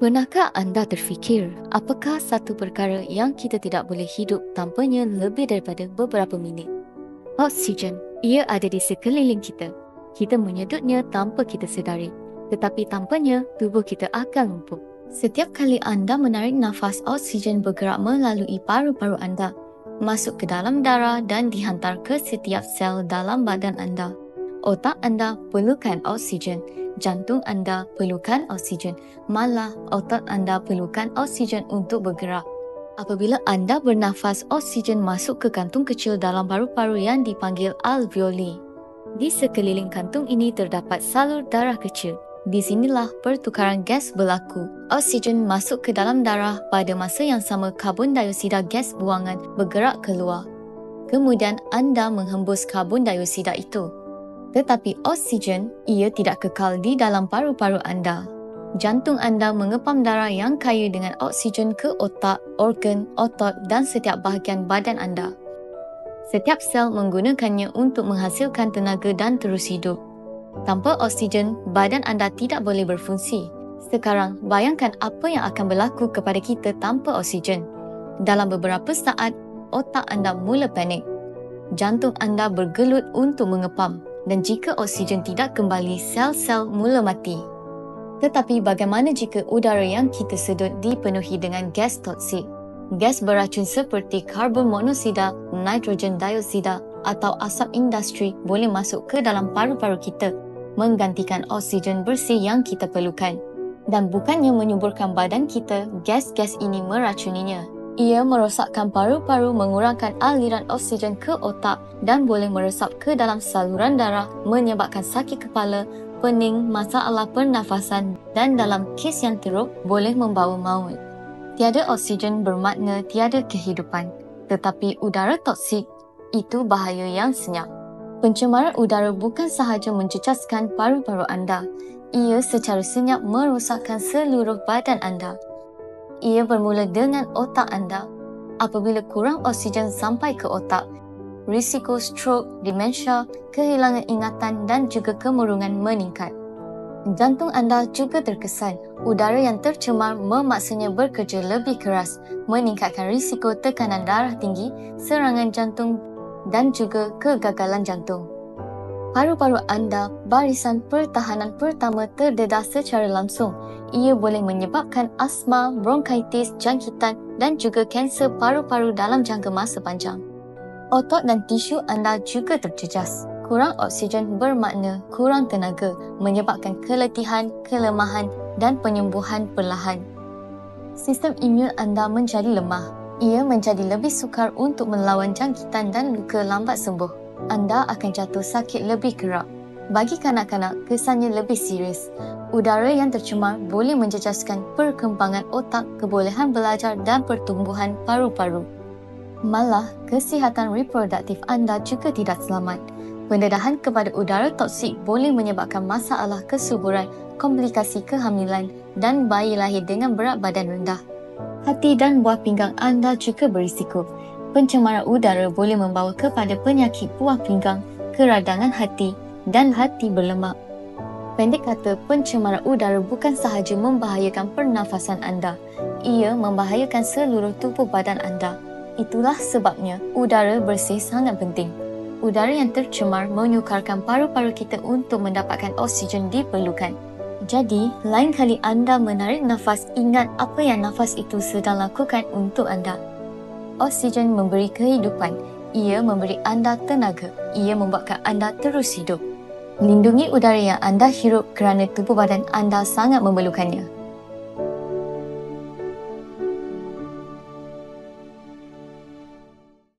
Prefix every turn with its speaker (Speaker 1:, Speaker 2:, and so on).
Speaker 1: Pernahkah anda terfikir, apakah satu perkara yang kita tidak boleh hidup tanpanya lebih daripada beberapa minit? Oksigen. Ia ada di sekeliling kita. Kita menyedutnya tanpa kita sedari. Tetapi tanpanya, tubuh kita akan lumpuh. Setiap kali anda menarik nafas, oksigen bergerak melalui paru-paru anda, masuk ke dalam darah dan dihantar ke setiap sel dalam badan anda. Otak anda perlukan oksigen, jantung anda perlukan oksigen, malah otot anda perlukan oksigen untuk bergerak. Apabila anda bernafas, oksigen masuk ke kantung kecil dalam paru-paru yang dipanggil alveoli. Di sekeliling kantung ini terdapat salur darah kecil. Di sinilah pertukaran gas berlaku. Oksigen masuk ke dalam darah, pada masa yang sama karbon dioksida gas buangan bergerak keluar. Kemudian anda menghembus karbon dioksida itu. Tetapi oksigen, ia tidak kekal di dalam paru-paru anda. Jantung anda mengepam darah yang kaya dengan oksigen ke otak, organ, otot dan setiap bahagian badan anda. Setiap sel menggunakannya untuk menghasilkan tenaga dan terus hidup. Tanpa oksigen, badan anda tidak boleh berfungsi. Sekarang, bayangkan apa yang akan berlaku kepada kita tanpa oksigen. Dalam beberapa saat, otak anda mula panik. Jantung anda bergelut untuk mengepam. Dan jika oksigen tidak kembali, sel-sel mula mati. Tetapi bagaimana jika udara yang kita sedut dipenuhi dengan gas toksik? Gas beracun seperti karbon monoksida, nitrogen dioksida atau asap industri boleh masuk ke dalam paru-paru kita, menggantikan oksigen bersih yang kita perlukan. Dan bukannya menyuburkan badan kita, gas-gas ini meracuninya. Ia merosakkan paru-paru, mengurangkan aliran oksigen ke otak dan boleh meresap ke dalam saluran darah, menyebabkan sakit kepala, pening, masalah pernafasan dan dalam kes yang teruk boleh membawa maut. Tiada oksigen bermakna tiada kehidupan, tetapi udara toksik itu bahaya yang senyap. Pencemaran udara bukan sahaja mencecaskan paru-paru anda, ia secara senyap merosakkan seluruh badan anda. Ia bermula dengan otak anda. Apabila kurang oksigen sampai ke otak, risiko stroke, demensia, kehilangan ingatan dan juga kemurungan meningkat. Jantung anda juga terkesan. Udara yang tercemar memaksanya bekerja lebih keras, meningkatkan risiko tekanan darah tinggi, serangan jantung dan juga kegagalan jantung. Paru-paru anda, barisan pertahanan pertama, terdedah secara langsung. Ia boleh menyebabkan asma, bronkitis, jangkitan dan juga kanser paru-paru dalam jangka masa panjang. Otot dan tisu anda juga terjejas. Kurang oksigen bermakna kurang tenaga, menyebabkan keletihan, kelemahan dan penyembuhan perlahan. Sistem imun anda menjadi lemah. Ia menjadi lebih sukar untuk melawan jangkitan dan luka lambat sembuh. Anda akan jatuh sakit lebih kerap. Bagi kanak-kanak, kesannya lebih serius. Udara yang tercemar boleh menjejaskan perkembangan otak, kebolehan belajar dan pertumbuhan paru-paru. Malah, kesihatan reproduktif anda juga tidak selamat. Pendedahan kepada udara toksik boleh menyebabkan masalah kesuburan, komplikasi kehamilan dan bayi lahir dengan berat badan rendah. Hati dan buah pinggang anda juga berisiko. Pencemaran udara boleh membawa kepada penyakit buah pinggang, keradangan hati dan hati berlemak. Pendek kata, pencemaran udara bukan sahaja membahayakan pernafasan anda, ia membahayakan seluruh tubuh badan anda. Itulah sebabnya udara bersih sangat penting. Udara yang tercemar menyukarkan paru-paru kita untuk mendapatkan oksigen diperlukan. Jadi, lain kali anda menarik nafas, ingat apa yang nafas itu sedang lakukan untuk anda. Oksigen memberi kehidupan. Ia memberi anda tenaga. Ia membuatkan anda terus hidup. Lindungi udara yang anda hirup kerana tubuh badan anda sangat memerlukannya.